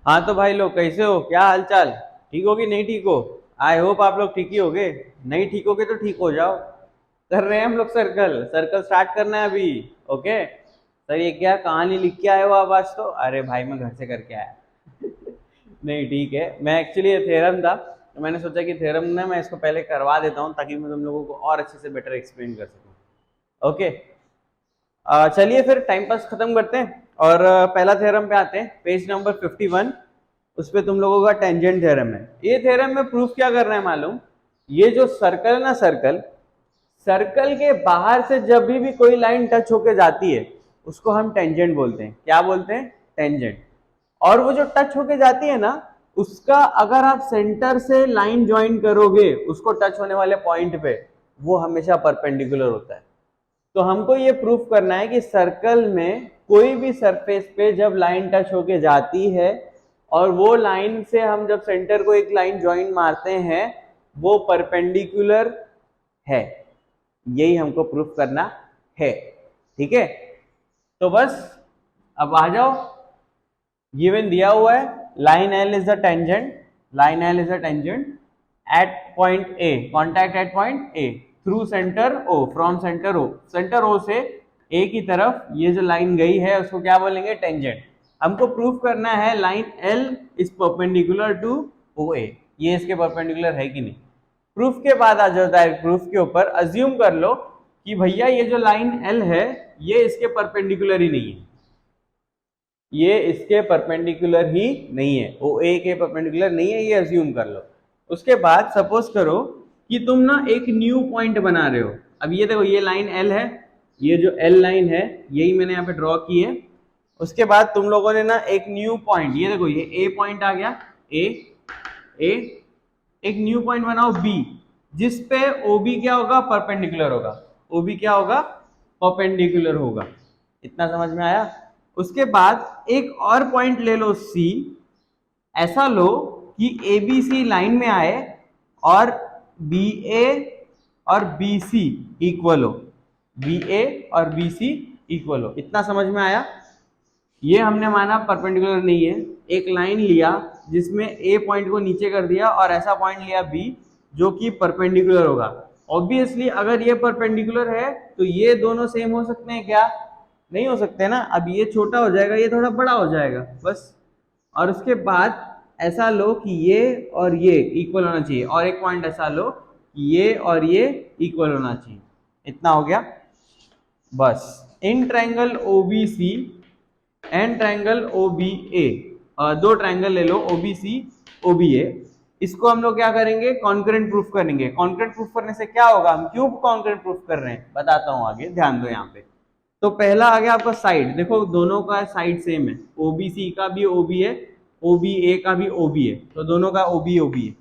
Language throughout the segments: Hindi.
हाँ तो भाई लोग कैसे हो, क्या हाल चाल? ठीक हो कि नहीं ठीक हो? आई होप आप लोग ठीक ही होगे। नहीं ठीक होगे तो ठीक हो जाओ। कर रहे हैं हम लोग सर्कल सर्कल स्टार्ट करना है अभी। ओके सर, ये क्या कहानी लिख के आए हो आप आज? तो अरे भाई मैं घर से करके आया। नहीं ठीक है, मैं एक्चुअली ये थ्योरम था तो मैंने सोचा कि थ्योरम ना मैं इसको पहले करवा देता हूँ ताकि मैं तुम लोगों को और अच्छे से बेटर एक्सप्लेन कर सकूँ। ओके, चलिए फिर टाइम पास खत्म करते हैं और पहला थ्योरम पे आते हैं, पेज नंबर 51। उस पे तुम लोगों का टेंजेंट थ्योरम है। ये थ्योरम में प्रूफ क्या कर रहे हैं मालूम? ये जो सर्कल है ना, सर्कल सर्कल के बाहर से जब भी कोई लाइन टच होके जाती है उसको हम टेंजेंट बोलते हैं। क्या बोलते हैं? टेंजेंट। और वो जो टच होके जाती है ना, उसका अगर आप सेंटर से लाइन ज्वाइन करोगे उसको टच होने वाले पॉइंट पे, वो हमेशा परपेंडिकुलर होता है। तो हमको ये प्रूफ करना है कि सर्कल में कोई भी सरफेस पे जब लाइन टच होके जाती है और वो लाइन से हम जब सेंटर को एक लाइन ज्वाइन मारते हैं, वो परपेंडिकुलर है। यही हमको प्रूफ करना है। ठीक है, तो बस अब आ जाओ। गिवन दिया हुआ है line L is the tangent, line L is the tangent at point A, contact at point A through centre O, from centre O, centre O से ए की तरफ ये जो लाइन गई है उसको क्या बोलेंगे? टेंजेंट। हमको प्रूफ करना है line L is perpendicular to O A, ये इसके परपेंडिकुलर है कि नहीं। प्रूफ के बाद आ जाता है, प्रूफ के ऊपर अज्यूम कर लो कि भैया ये जो लाइन एल है ये इसके परपेंडिकुलर ही नहीं है, ये इसके परपेंडिकुलर ही नहीं है, ओ ए के परपेंडिकुलर नहीं है, ये अज्यूम कर लो। उसके बाद सपोज करो कि तुम ना एक न्यू पॉइंट बना रहे हो। अब ये देखो, ये लाइन एल है, ये जो एल लाइन है यही मैंने यहाँ पे ड्रॉ की है। उसके बाद तुम लोगों ने ना एक न्यू पॉइंट, ये देखो ये ए पॉइंट आ गया, ए ए एक न्यू पॉइंट बनाओ बी, जिसपे ओ बी क्या होगा? परपेंडिकुलर होगा। ओ बी क्या होगा? परपेंडिकुलर होगा। इतना समझ में आया? उसके बाद एक और पॉइंट ले लो सी, ऐसा लो कि ए बी सी लाइन में आए और बी ए और बी सी इक्वल हो, बी ए और बी सी इक्वल हो। इतना समझ में आया? ये हमने माना परपेंडिकुलर नहीं है, एक लाइन लिया जिसमें ए पॉइंट को नीचे कर दिया और ऐसा पॉइंट लिया बी जो कि परपेंडिकुलर होगा। ऑब्वियसली अगर ये परपेंडिकुलर है तो ये दोनों सेम हो सकते हैं क्या? नहीं हो सकते ना। अब ये छोटा हो जाएगा, ये थोड़ा बड़ा हो जाएगा बस। और उसके बाद ऐसा लो कि ये और ये इक्वल होना चाहिए, और एक पॉइंट ऐसा लो कि ये और ये इक्वल होना चाहिए। इतना हो गया बस। In triangle O B C and triangle O B A, दो ट्रायंगल ले लो ओ बी सी ओ बी ए, इसको हम लोग क्या करेंगे? कॉन्करेंट प्रूफ करेंगे। कॉन्करेंट प्रूफ करने से क्या होगा? हम क्यों कॉन्करेंट प्रूफ कर रहे हैं बताता हूं आगे, ध्यान दो यहाँ पे। तो पहला आ गया आपका साइड, देखो दोनों का साइड सेम है, ओबीसी का भी ओबी है, ओबीए का भी ओबी है, तो दोनों का ओबी ओबी है।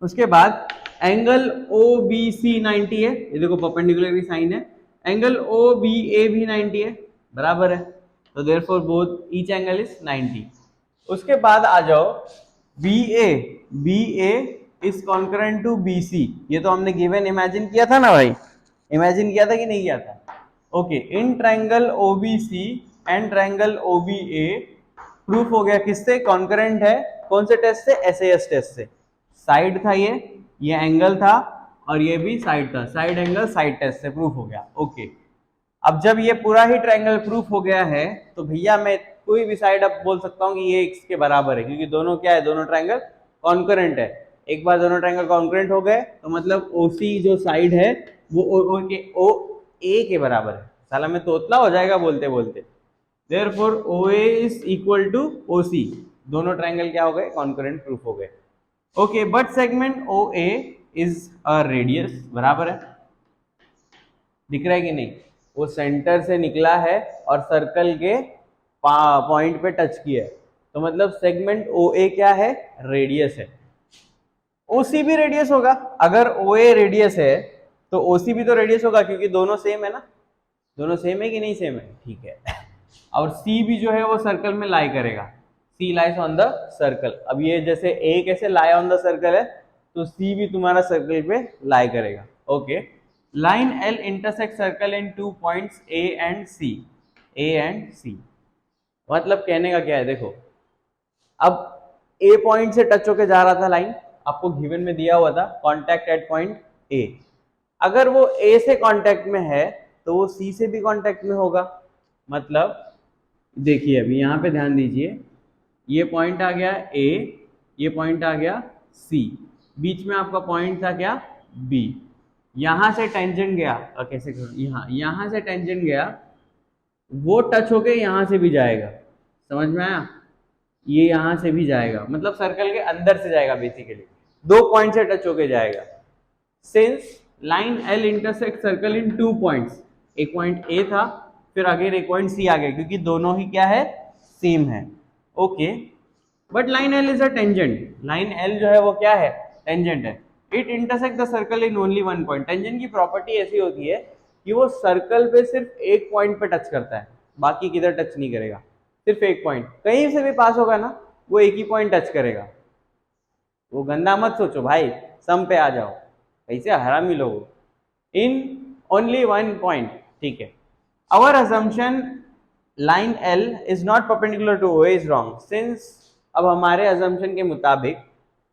उसके बाद एंगल ओ बी सी 90 है, ये देखो परपेंडिकुलर की साइन है। एंगल ओ बी ए भी 90 है, बराबर है, तो therefore both each angle is 90। उसके बाद आ जाओ B A, B A is concurrent to B C, ये तो हमने गिवन इमेजिन किया था ना भाई, इमेजिन किया था कि नहीं किया था? Okay, in triangle O B C and triangle O B A proof हो गया किससे? कॉन्करेंट है। कौन से टेस्ट से? एसएएस टेस्ट से। साइड था ये एंगल था, और ये भी साइड था, साइड एंगल साइड टेस्ट से प्रूफ हो गया। ओके, अब जब ये पूरा ही ट्रायंगल प्रूफ हो गया है तो भैया मैं कोई भी साइड अब बोल सकता हूँ कि ये एक्स के बराबर है, क्योंकि दोनों क्या है? दोनों ट्रायंगल कॉन्करेंट है। एक बार दोनों ट्रायंगल कॉन्करेंट हो गए तो मतलब ओसी जो साइड है वो ओ ए के बराबर है। साला मैं तोतला हो जाएगा बोलते बोलते। Therefore OA is equal to OC, दोनों ट्रायंगल क्या हो गए? कॉन्करेंट प्रूफ हो गए। Okay, but segment OA is a radius, बराबर है, दिख रहा है कि नहीं? वो सेंटर से निकला है और सर्कल के पॉइंट पे टच किया है, तो मतलब सेगमेंट OA क्या है? रेडियस है। OC भी रेडियस होगा, अगर OA रेडियस है तो OC भी तो रेडियस होगा, क्योंकि दोनों सेम है ना। दोनों सेम है कि नहीं सेम है? ठीक है। और C भी जो है वो सर्कल में लाई करेगा, C lies on the circle. अब ये जैसे A कैसे लाई ऑन द सर्कल है, तो C भी तुम्हारा सर्कल पे लाई करेगा। Okay, line L intersect circle in two points A and C, A and C। मतलब कहने का क्या है, देखो अब ए पॉइंट से टच होके जा रहा था लाइन, आपको गिवन में दिया हुआ था कॉन्टैक्ट एट पॉइंट ए। अगर वो ए से कॉन्टैक्ट में है तो वो सी से भी कॉन्टैक्ट में होगा। मतलब देखिए अभी यहाँ पे ध्यान दीजिए, ये पॉइंट आ गया ए, ये पॉइंट आ गया सी, बीच में आपका पॉइंट था क्या बी। यहां से टेंजेंट गया, कैसे यहाँ से टेंजेंट गया, वो टच होके यहां से भी जाएगा, समझ में आया? ये यहां से भी जाएगा, मतलब सर्कल के अंदर से जाएगा बेसिकली, दो पॉइंट से टच होके जाएगा। Since line L intersect circle इन 2 पॉइंट्स, एक पॉइंट ए था, फिर अगेन एक पॉइंट सी आ गया, क्योंकि दोनों ही क्या है, सेम है। Okay, but line L is a tangent, line L जो है वो क्या है, टेंजेंट है। It intersect the circle in only 1 point. Tangent की प्रॉपर्टी ऐसी होती है कि वो सर्कल पे सिर्फ एक पॉइंट पे टच करता है, बाकी किधर टच नहीं करेगा, सिर्फ एक पॉइंट, कहीं से भी पास होगा ना वो एक ही पॉइंट टच करेगा। वो गंदा मत सोचो भाई, सम पे आ जाओ, ऐसे हरामी लोग, इन ओनली 1 पॉइंट, ठीक है। Our assumption line L is not perpendicular to O is wrong, since अब हमारे असम्पशन के मुताबिक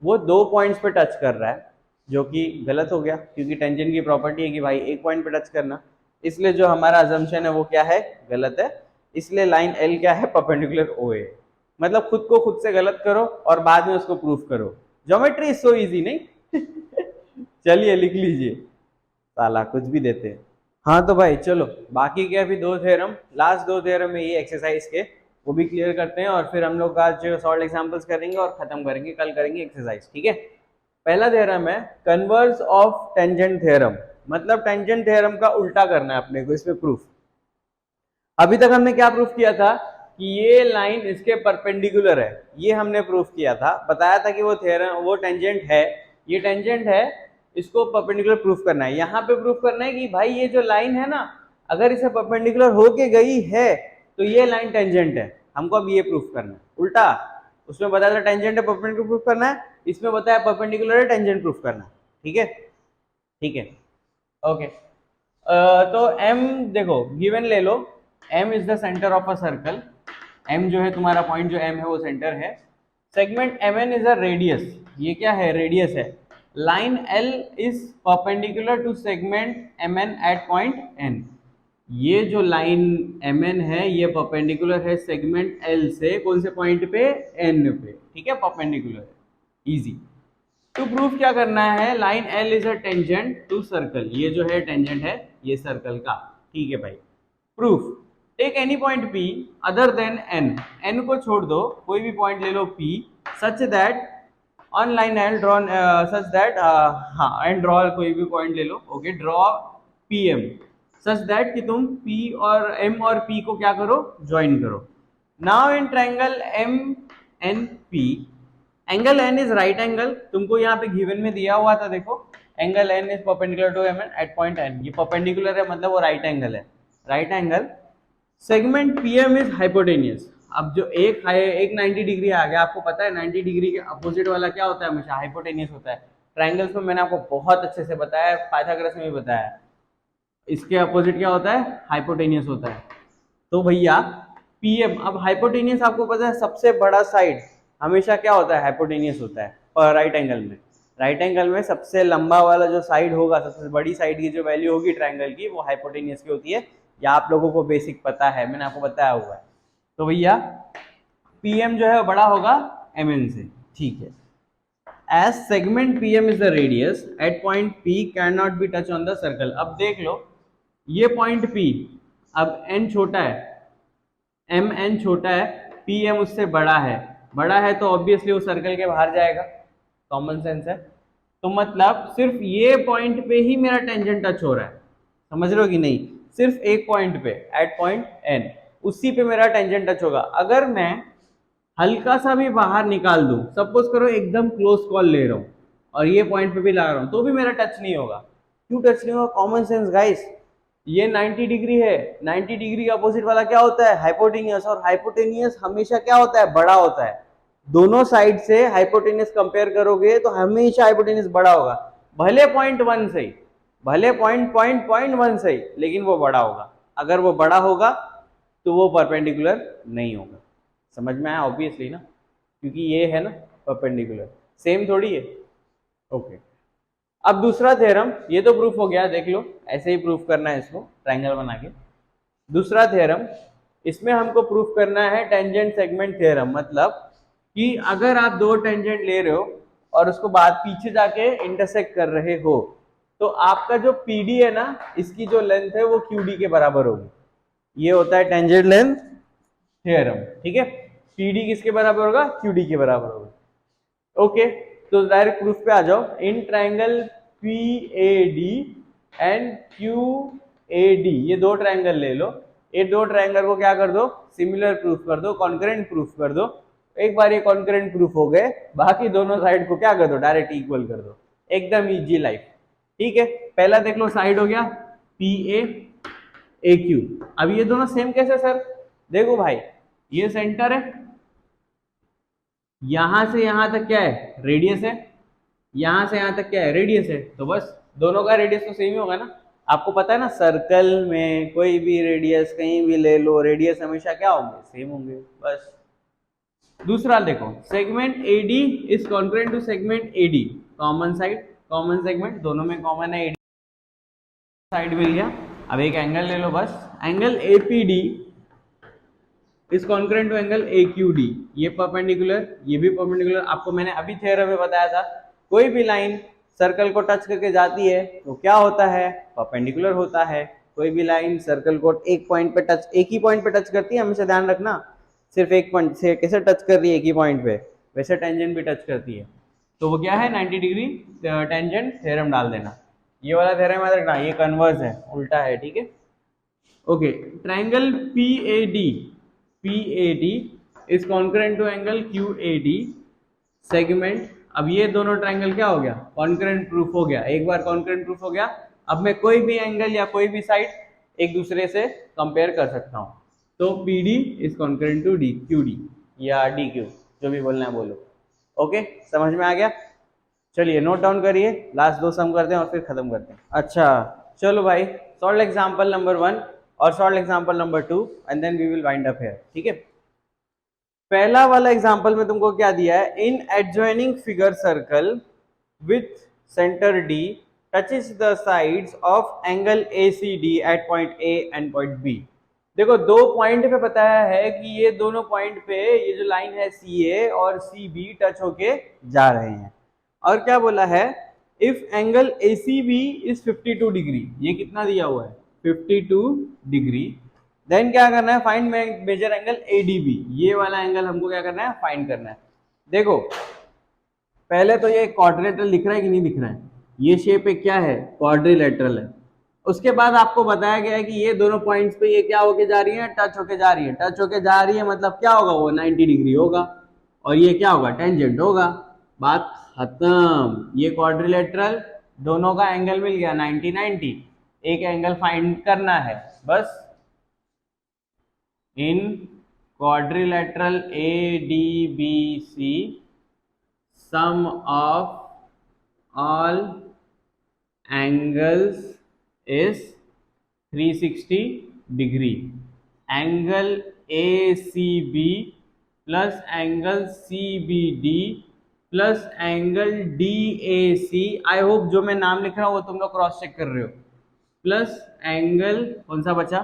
वो 2 पॉइंट्स पे टच कर रहा है, जो कि गलत हो गया, क्योंकि टेंजेंट की प्रॉपर्टी है कि भाई एक पॉइंट पे टच करना, इसलिए जो हमारा असम्पशन है वो क्या है, गलत है। इसलिए लाइन एल क्या है, परपेंडिकुलर ओ ए। मतलब खुद को खुद से गलत करो और बाद में उसको प्रूफ करो। ज्योमेट्री इज सो इजी, नहीं? चलिए लिख लीजिए, साला कुछ भी देते हैं। हाँ तो भाई चलो, बाकी के अभी 2 थ्योरम, लास्ट 2 थ्योरम में ये एक्सरसाइज के, वो भी क्लियर करते हैं, और फिर हम लोग आज सॉल्व एग्जांपल्स करेंगे और खत्म करेंगे, कल करेंगे एक्सरसाइज, ठीक है। पहला थ्योरम है कन्वर्स ऑफ टेंजेंट थ्योरम, मतलब टेंजेंट थ्योरम का उल्टा करना है अपने को, इसमें प्रूफ। अभी तक हमने क्या प्रूफ किया था कि ये लाइन इसके परपेंडिकुलर है, ये हमने प्रूफ किया था, बताया था कि वो थ्योरम, वो टेंजेंट है, ये टेंजेंट है, इसको परपेंडिकुलर प्रूफ करना है। यहाँ पे प्रूफ करना है कि भाई ये जो लाइन है ना, अगर इसे परपेंडिकुलर होके गई है तो ये लाइन टेंजेंट है, हमको अब ये प्रूफ करना है। उल्टा, उसमें बताया था टेंजेंट है परपेंडिकुलर प्रूफ करना है, इसमें बताया परपेंडिकुलर है टेंजेंट प्रूफ करना है, ठीक है, ठीक है, ओके। तो m देखो गिवन ले लो, m is the centre of a circle, m जो है तुम्हारा पॉइंट जो m है वो सेंटर है। Segment mn is a radius, ये क्या है, रेडियस है। Line l is perpendicular to segment mn at point n, ये जो लाइन mn है ये परपेंडिकुलर है सेगमेंट l से, कौन से पॉइंट पे, n पे, ठीक है, परपेंडिकुलर है, इजी। टू प्रूफ क्या करना है, line L is a tangent to circle, ये जो है टेंजेंट है ये सर्कल का, ठीक है भाई। Proof, take any point P other than n, n को छोड़ दो, कोई भी पॉइंट ले लो P, such that on line L drawn, such that, हाँ एंड ड्रॉ कोई भी पॉइंट ले लो, okay, draw PM such that कि तुम P और M और P को क्या करो, ज्वाइन करो। Now in triangle MNP, angle n is right angle, तुमको यहाँ पे गिवन में दिया हुआ था, देखो angle n is perpendicular to mn at point n, ये परपेंडिकुलर है मतलब वो राइट एंगल है, right angle. Segment PM is hypotenuse, अब जो एक 90 डिग्री आ गया, आपको पता है 90 डिग्री के अपोजिट वाला क्या होता है, हमेशा हाइपोटेनियस होता है। ट्रायंगल्स में मैंने आपको बहुत अच्छे से बताया, पाइथागोरस में भी बताया, इसके अपोजिट क्या होता है, हाइपोटेनियस होता है। तो भैया PM, अब हाइपोटेनियस आपको पता है सबसे बड़ा साइड हमेशा क्या होता है, हाइपोटेनियस होता है राइट एंगल में। राइट एंगल में सबसे लंबा वाला जो साइड होगा, सबसे बड़ी साइड की जो वैल्यू होगी ट्रायंगल की, वो हाइपोटेनियस की होती है, या आप लोगों को बेसिक पता है, मैंने आपको बताया हुआ है। तो भैया PM जो है वो बड़ा होगा MN से, ठीक है। As segment PM is the radius at point P can not be touch on the circle. अब देख लो ये पॉइंट P, अब n छोटा है, MN छोटा है, PM उससे बड़ा है तो ऑब्वियसली वो सर्कल के बाहर जाएगा, कॉमन सेंस है। तो मतलब सिर्फ ये पॉइंट पे ही मेरा टेंजेंट टच हो रहा है, समझ रहे हो कि नहीं, सिर्फ एक पॉइंट पे एट पॉइंट n, उसी पे मेरा टेंजेंट टच होगा। अगर मैं हल्का सा भी बाहर निकाल दूं, सपोज करो एकदम क्लोज कॉल ले रहा हूं और ये पॉइंट पे भी ला रहा हूं, तो भी मेरा टच नहीं होगा। क्यों टच नहीं होगा, कॉमन सेंस गाइस, ये 90 डिग्री है, 90 डिग्री का अपोजिट वाला क्या होता है, हाइपोटेनियस, और हाइपोटेनियस हमेशा क्या होता है, बड़ा होता है। दोनों साइड से हाइपोटेनियस कंपेयर करोगे तो हमेशा हाइपोटेनियस बड़ा होगा, भले पॉइंट 1 सही, भले पॉइंट 1 सही, लेकिन वो बड़ा होगा। अगर वो बड़ा होगा तो वो परपेंडिकुलर नहीं होगा, समझ में आया, ऑब्वियसली ना। क्योंकि ये है ना परपेंडिकुलर, सेम थोड़ी है। ओके, अब दूसरा थ्योरम, ये तो प्रूफ हो गया, देख लो ऐसे ही प्रूफ करना है इसको ट्रायंगल बना के। दूसरा थ्योरम, इसमें हमको प्रूफ करना है टेंजेंट सेगमेंट थ्योरम, मतलब कि अगर आप दो टेंजेंट ले रहे हो और उसको बाद पीछे जाके इंटरसेक्ट कर रहे हो, तो आपका जो पीडी है ना, इसकी जो लेंथ है वो क्यूडी के बराबर होगी। ये होता है टेंजेंट लेंथ थ्योरम, ठीक है। पीडी किसके बराबर होगा? क्यूडी के बराबर होगा। ओके, तो डायरेक्ट प्रूफ पे आ जाओ। इन ट्रायंगल पीएडी एंड क्यूएडी, ये दो ट्रायंगल ले लो, ये दो ट्रायंगल को क्या कर दो? सिमिलर प्रूफ कर दो, कॉन्करेंट प्रूफ कर दो। एक बार ये कॉन्करेंट प्रूफ हो गए, बाकी दोनों साइड को क्या कर दो? डायरेक्ट इक्वल कर दो, एकदम इजी लाइफ, ठीक है। पहला देख लो, साइड हो गया पी ए क्यू। अब ये दोनों सेम कैसे सर? देखो भाई, ये सेंटर है, यहां से यहां तक क्या है? रेडियस है, यहां से यहां तक क्या है? रेडियस है, तो बस दोनों का रेडियस तो सेम ही होगा ना। आपको पता है ना, सर्कल में कोई भी रेडियस कहीं भी ले लो, रेडियस हमेशा क्या होंगे? सेम होंगे, बस। दूसरा देखो, segment AD is concurrent to segment AD, common side, common segment, दोनों में कॉमन है, एडी साइड मिल गया। अब एक एंगल ले लो बस, angle APD is concurrent to angle AQD, ये परपेंडिकुलर, ये भी परपेंडिकुलर। आपको मैंने अभी थ्योरम में बताया था, कोई भी लाइन सर्कल को टच करके जाती है तो क्या होता है? परपेंडिकुलर होता है। कोई भी लाइन सर्कल को एक पॉइंट पे टच, एक ही पॉइंट पे टच करती है, हमेशा ध्यान रखना, सिर्फ एक पॉइंट से कैसे टच कर रही है एक ही पॉइंट पे, वैसे टेंजेंट भी टच करती है, तो वो क्या है? 90 डिग्री टेंजेंट थ्योरम डाल देना। ये वाला थ्योरम याद रखना, ये कन्वर्स है, उल्टा है, ठीक है। Okay, triangle PAD is concurrent to angle QAD segment. अब ये दोनों ट्रायंगल क्या हो गया? कॉन्करेंट प्रूफ हो गया। एक बार कॉन्करेंट प्रूफ हो गया, अब मैं कोई भी एंगल या कोई भी साइड एक दूसरे से कंपेयर कर सकता हूँ। तो PD is concurrent to QD या DQ, जो भी बोलना है बोलो। ओके, समझ में आ गया? चलिए नोट डाउन करिए, लास्ट दो सम करते हैं और फिर खत्म करते हैं। अच्छा चलो भाई, सॉल्व एग्जांपल नंबर 1 और solve example number 2 and then we will wind up here, ठीक है। पहला वाला एग्जांपल में तुमको क्या दिया है? In adjoining figure circle with centre D touches the sides of angle ACD at point A and point B। देखो, दो पॉइंट पे बताया है कि ये दोनों पॉइंट पे ये जो लाइन है CA और CB टच होके जा रहे हैं, और क्या बोला है? If angle ACB is 52 degree, ये कितना दिया हुआ है? 52 डिग्री, देन क्या करना है? फाइंड मेजर एंगल ADB, ये वाला एंगल हमको क्या करना है? फाइंड करना है। देखो, पहले तो ये क्वाड्रिलेटरल दिख रहा है कि नहीं दिख रहा है? ये शेप एक क्या है? क्वाड्रिलेटरल है। उसके बाद आपको बताया गया है कि ये दोनों पॉइंट्स पे ये क्या होके जा रही है? टच होके जा रही है। टच होके जा रही है मतलब क्या होगा? वो 90 डिग्री होगा, और ये क्या होगा? टेंजेंट होगा। बात खत्म। ये क्वाड्रिलेटरल, दोनों का एंगल मिल गया 90-90, एक एंगल फाइंड करना है बस। इन quadrilateral ADBC sum of all angles is 360 degree. Angle ACB plus angle CBD plus angle DAC, I hope जो मैं नाम लिख रहा हूँ वो तुम लोग क्रॉस चेक कर रहे हो, प्लस एंगल कौन सा बचा?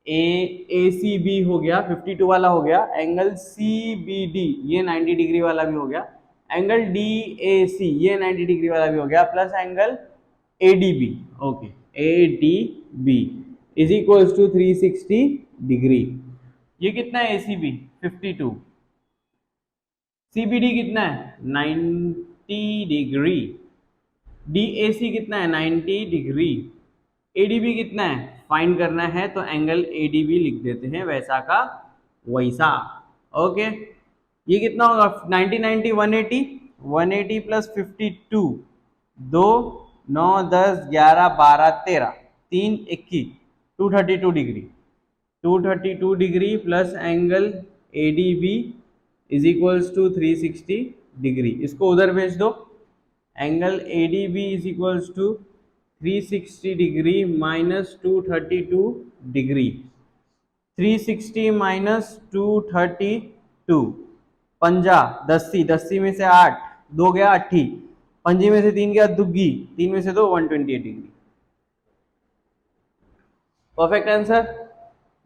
ACB हो गया, 52 वाला हो गया, एंगल CBD ये 90 डिग्री वाला भी हो गया, एंगल DAC ये 90 डिग्री वाला भी हो गया, plus angle ADB, okay, ADB is equals to 360 degree. ये कितना है? ACB 52, CBD कितना है? 90 डिग्री, DAC कितना है? 90 डिग्री, ADB कितना है? फाइंड करना है, तो एंगल ADB लिख देते हैं वैसा का वैसा। ओके, ये कितना होगा? 90-90 180, 180 plus 52, 2 9 10 11 12 13, 3 21, 232 degree, 232 degree plus angle ADB is equals to 360 degree. इसको उधर भेज दो, angle ADB is equals to 360 degree minus 232 degree, 360 minus 232, पंजा, दस्सी, दस्सी में से 8, 2 गया 8, पंजे में से 3 गया दुग्गी, 3 में से 2 128 डिग्री। परफेक्ट आंसर,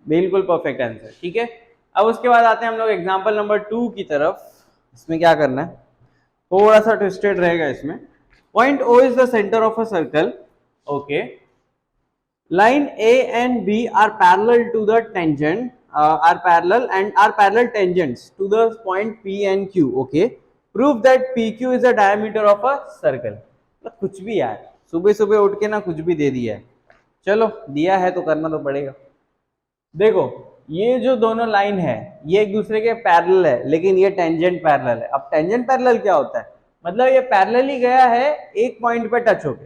बिल्कुल परफेक्ट आंसर। ठीक है, अब उसके बाद आते हैं हम लोग एग्जांपल नंबर 2 की तरफ। इसमें क्या करना है, थोड़ा सा ट्विस्टेड रहेगा इसमें। Point O is the centre of a circle. Okay, line A and B are parallel to the tangent, are parallel tangents to the point P and Q. Okay, prove that PQ is the diameter of a circle. कुछ भी यार, सुबह सुबह उठ के ना कुछ भी दे दिया है। चलो दिया है तो करना तो पड़ेगा। देखो ये जो दोनों लाइन है ये एक दूसरे के पैरेलल है, लेकिन ये टेंजेंट पैरेलल है। अब टेंजेंट पैरेलल क्या होता है, मतलब ये पैरेलल ही गया है एक पॉइंट पे टच होके,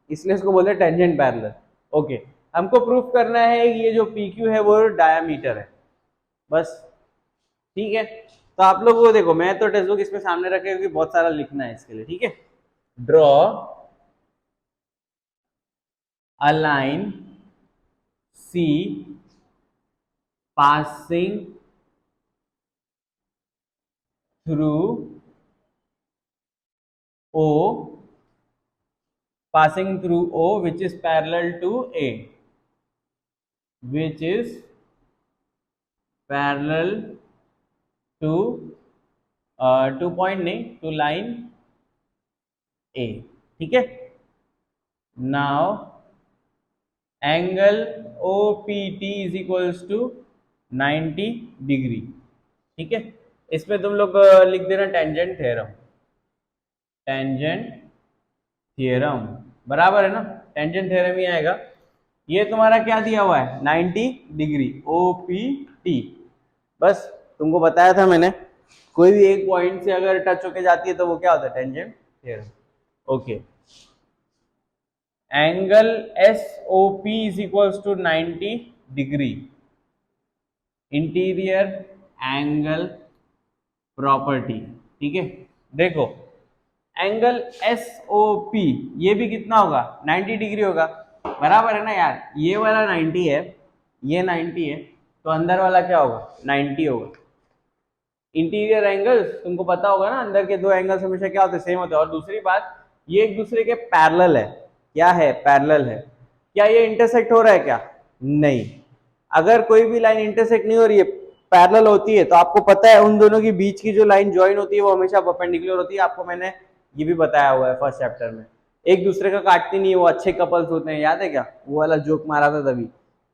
इसलिए इसको बोलते हैं टेंजेंट पैरेलल। ओके, हमको प्रूफ करना है ये जो PQ है वो डायामीटर है, बस। ठीक है, तो आप लोग वो देखो, मैं तो टेक्स्ट बुक इसमें सामने रखे क्योंकि बहुत सारा लिखना है इसके लिए। ठीक है, draw a line C passing through O, which is parallel to A, which is parallel to point नहीं, to line A। ठीक है, now angle OPT is equals to 90 degree. ठीक है, इसमें तुम लोग लिख देना टेंजेंट थ्योरम, टेंजेंट थ्योरम बराबर है ना, टेंजेंट थ्योरम ही आएगा। ये तुम्हारा क्या दिया हुआ है 90 डिग्री OPT। बस तुमको बताया था मैंने, कोई भी एक पॉइंट से अगर टच होके जाती है तो वो क्या होता है, tangent theorem. Okay, angle SOP is equals to 90 degree, interior angle property. ठीक है, देखो एंगल SOP ये भी कितना होगा, 90 डिग्री होगा, बराबर है ना यार। ये वाला 90 है, ये 90 है, तो अंदर वाला क्या होगा, 90 होगा। इंटीरियर एंगल तुमको पता होगा ना, अंदर के दो एंगल्स हमेशा क्या होते हैं, सेम होते हैं। और दूसरी बात, ये एक दूसरे के पैरेलल है। क्या है, पैरेलल है। क्या ये इंटरसेक्ट हो रहा है क्या, नहीं। अगर कोई भी लाइन इंटरसेक्ट नहीं हो रही है, पैरेलल होती है, तो आपको पता है उन दोनों के बीच की जो लाइन ज्वाइन होती है वो हमेशा परपेंडिकुलर होती है। आपको मैंने ये भी बताया हुआ है फर्स्ट चैप्टर में। एक दूसरे का काटती नहीं है, वो अच्छे कपल्स होते हैं, याद है क्या, वो वाला जोक मारा था तभी।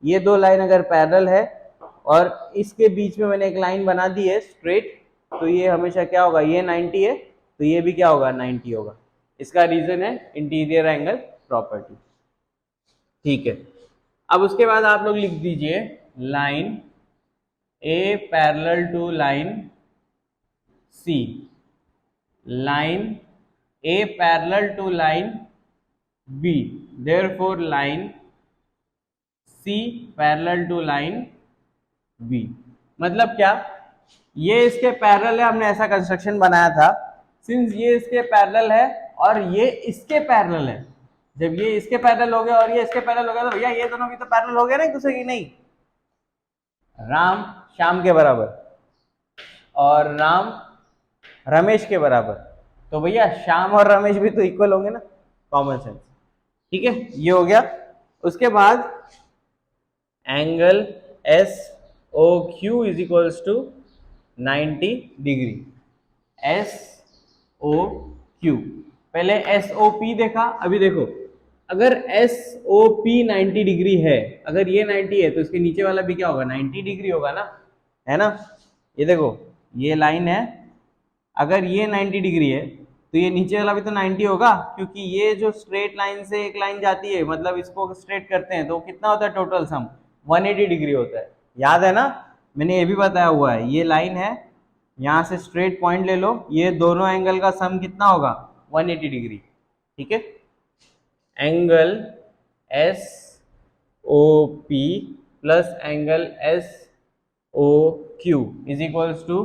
ये दो लाइन अगर पैरेलल है और इसके बीच में मैंने एक लाइन बना दी है स्ट्रेट, तो ये हमेशा क्या होगा, ये 90 है तो ये भी क्या होगा, 90 होगा। इसका रीजन है इंटीरियर एंगल प्रॉपर्टी। ठीक है, अब उसके बाद आप लोग लिख दीजिए line A parallel to line C, line A parallel to line B, therefore line C parallel to line B। मतलब क्या, ये इसके पैरेलल है, हमने ऐसा कंस्ट्रक्शन बनाया था। सिंस ये इसके पैरेलल है और ये इसके पैरेलल है, जब ये इसके पैरेलल हो गया और ये इसके पैरेलल हो गया, तो भैया ये दोनों भी तो पैरेलल हो गए ना एक दूसरे की, नहीं। राम श्याम के बराबर और राम रमेश के बराबर, तो भैया श्याम और रमेश भी तो इक्वल होंगे ना, कॉमन सेंस। ठीक है, ये हो गया। उसके बाद angle SOQ is equals to 90 degree, SOQ। पहले SOP देखा, अभी देखो अगर SOP 90 डिग्री है, अगर ये 90 है तो इसके नीचे वाला भी क्या होगा, 90 डिग्री होगा ना, है ना। ये देखो ये लाइन है, अगर ये 90 डिग्री है तो ये नीचे वाला भी तो 90 होगा, क्योंकि ये जो स्ट्रेट लाइन से एक लाइन जाती है, मतलब इसको स्ट्रेट करते हैं तो कितना होता है टोटल सम, 180 डिग्री होता है। याद है ना, मैंने ये भी बताया हुआ है। ये लाइन है, यहाँ से स्ट्रेट पॉइंट ले लो, ये दोनों एंगल का सम कितना होगा, 180 डिग्री। ठीक है, angle SOP plus angle SOQ is equals to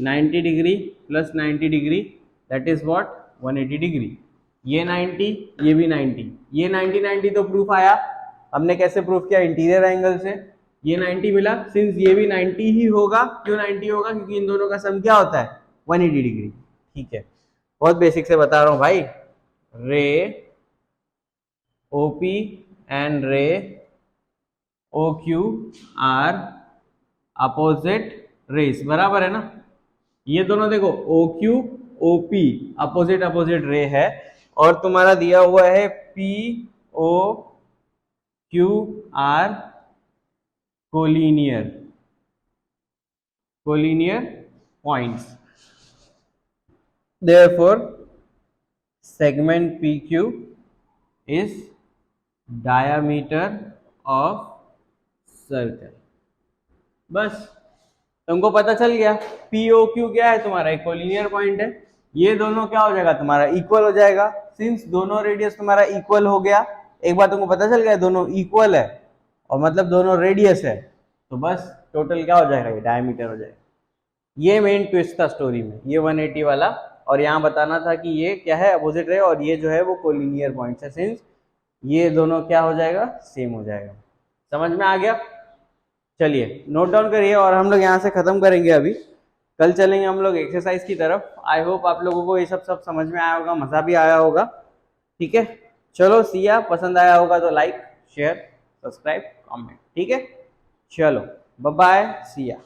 90 degree plus 90 degree, that is what, 180 degree. ये 90, ये भी 90, ये 90 90 तो प्रूफ आया। हमने कैसे प्रूफ किया, इंटीरियर एंगल से। ये 90 मिला, सिंस ये भी 90 ही होगा। क्यों 90 होगा, क्योंकि इन दोनों का सम क्या होता है, 180 डिग्री। ठीक है, बहुत बेसिक से बता रहा हूँ भाई। रे OP एंड रे OQ आर अपोजिट रेस, बराबर है ना। ये दोनों देखो OQ OP opposite opposite ray है, और तुम्हारा दिया हुआ है POQR collinear points. Therefore, segment PQ is diameter of circle। बस तुमको पता चल गया। POQ क्या है तुम्हारा, एक कोलिनियर पॉइंट है। ये दोनों क्या हो जाएगा तुम्हारा, इक्वल हो जाएगा। सिंस दोनों रेडियस तुम्हारा इक्वल हो गया, एक बार तुमको पता चल गया दोनों इक्वल है और मतलब दोनों रेडियस है, तो बस टोटल क्या हो जाएगा, ये डायमीटर हो जाएगा। ये मेन ट्विस्ट था स्टोरी में, ये 180 वाला। और यहाँ बताना था कि ये क्या है, अपोजिट रे, और ये जो है वो कोलिनियर पॉइंट है। सिंस ये दोनों क्या हो जाएगा, सेम हो जाएगा। समझ में आ गया। चलिए नोट डाउन करिए, और हम लोग यहाँ से खत्म करेंगे अभी। कल चलेंगे हम लोग एक्सरसाइज की तरफ। आई होप आप लोगों को ये सब समझ में आया होगा, मजा भी आया होगा। ठीक है, चलो सिया, पसंद आया होगा तो लाइक शेयर सब्सक्राइब कमेंट। ठीक है, चलो बाय बाय, सिया।